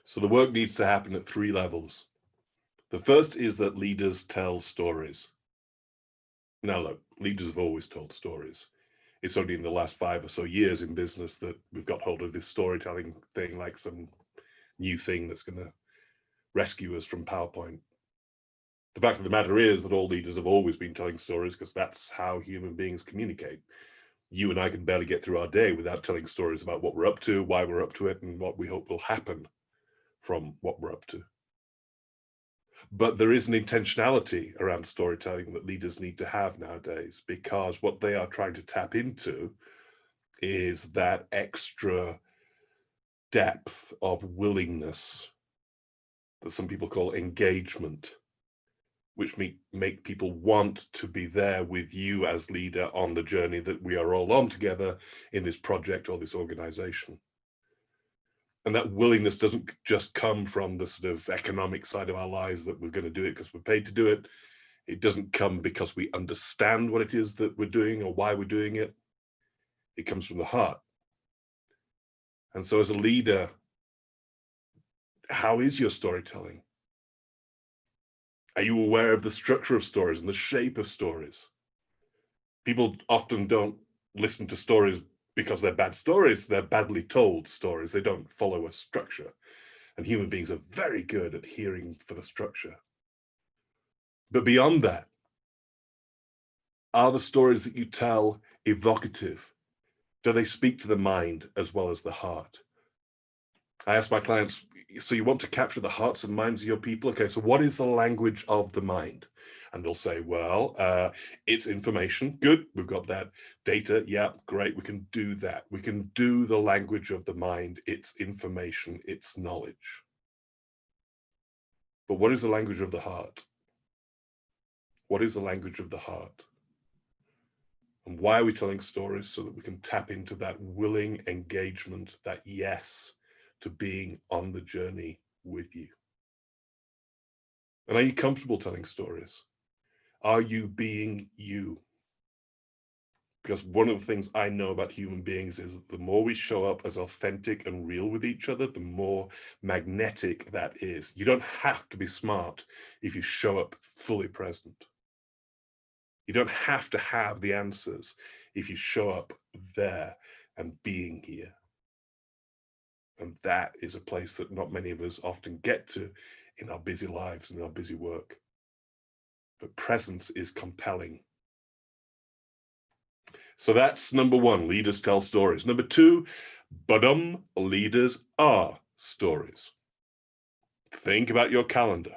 So the work needs to happen at three levels. The first is that leaders tell stories. Now look, leaders have always told stories. It's only in the last 5 or so years in business that we've got hold of this storytelling thing like some new thing that's going to rescue us from PowerPoint. The fact of the matter is that all leaders have always been telling stories because that's how human beings communicate. You and I can barely get through our day without telling stories about what we're up to, why we're up to it, and what we hope will happen from what we're up to. But there is an intentionality around storytelling that leaders need to have nowadays, because what they are trying to tap into is that extra depth of willingness that some people call engagement, which make people want to be there with you as leader on the journey that we are all on together in this project or this organization. And that willingness doesn't just come from the sort of economic side of our lives that we're going to do it because we're paid to do it. It doesn't come because we understand what it is that we're doing or why we're doing it. It comes from the heart. And so as a leader, how is your storytelling? Are you aware of the structure of stories and the shape of stories? People often don't listen to stories because they're bad stories. They're badly told stories. They don't follow a structure. And human beings are very good at hearing for the structure. But beyond that, are the stories that you tell evocative? Do they speak to the mind as well as the heart? I ask my clients, so you want to capture the hearts and minds of your people? Okay, so what is the language of the mind? And they'll say, well, it's information. Good, we've got that. Data, yeah, great, we can do that. We can do the language of the mind. It's information, it's knowledge. But what is the language of the heart? What is the language of the heart? And why are we telling stories? So that we can tap into that willing engagement, that yes to being on the journey with you. And are you comfortable telling stories? Are you being you? Because one of the things I know about human beings is that the more we show up as authentic and real with each other, the more magnetic that is. You don't have to be smart if you show up fully present. You don't have to have the answers if you show up there and being here. And that is a place that not many of us often get to in our busy lives and our busy work. But presence is compelling. So that's number one, leaders tell stories. Number two, leaders are stories. Think about your calendar.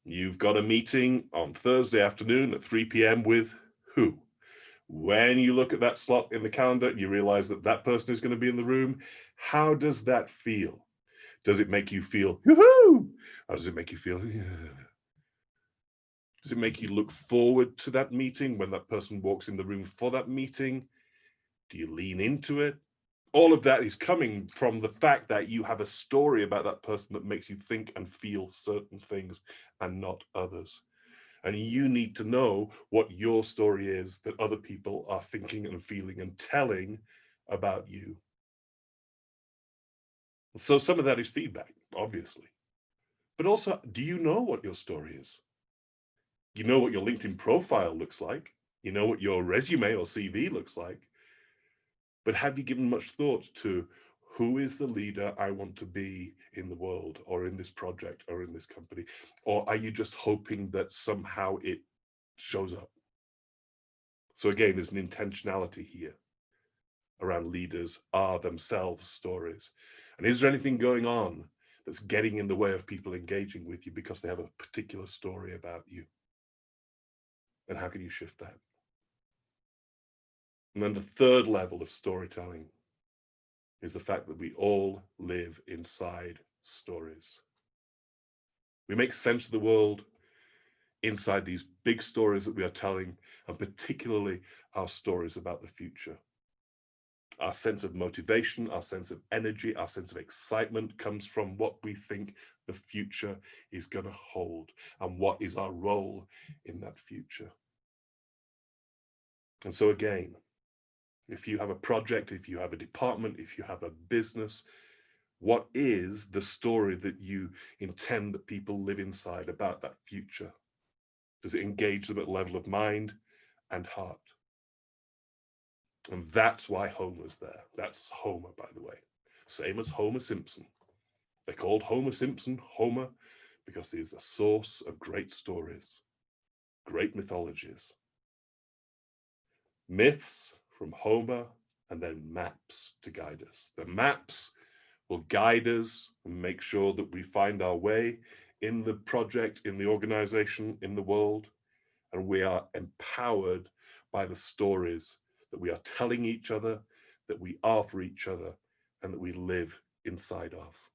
You've got a meeting on Thursday afternoon at 3 p.m. with who? When you look at that slot in the calendar, you realize that that person is going to be in the room. How does that feel? Does it make you feel, yoo-hoo? Or does it make you feel, yeah? Does it make you look forward to that meeting when that person walks in the room for that meeting? Do you lean into it? All of that is coming from the fact that you have a story about that person that makes you think and feel certain things and not others. And you need to know what your story is that other people are thinking and feeling and telling about you. So some of that is feedback, obviously. But also, do you know what your story is? You know what your LinkedIn profile looks like. You know what your resume or CV looks like. But have you given much thought to who is the leader I want to be in the world or in this project or in this company? Or are you just hoping that somehow it shows up? So again, there's an intentionality here around leaders are themselves stories. And is there anything going on that's getting in the way of people engaging with you because they have a particular story about you? And how can you shift that? And then the third level of storytelling is the fact that we all live inside stories. We make sense of the world inside these big stories that we are telling, and particularly our stories about the future. Our sense of motivation, our sense of energy, our sense of excitement comes from what we think the future is going to hold and what is our role in that future. And so again, if you have a project, if you have a department, if you have a business, What is the story that you intend that people live inside about that future? Does it engage them at level of mind and heart? And that's why Homer's there. That's Homer, by the way. Same as Homer Simpson. They called Homer Simpson Homer because he is the source of great stories, great mythologies. Myths from Homer, and then maps to guide us. The maps will guide us and make sure that we find our way in the project, in the organization, in the world, and we are empowered by the stories that we are telling each other, that we are for each other, and that we live inside of.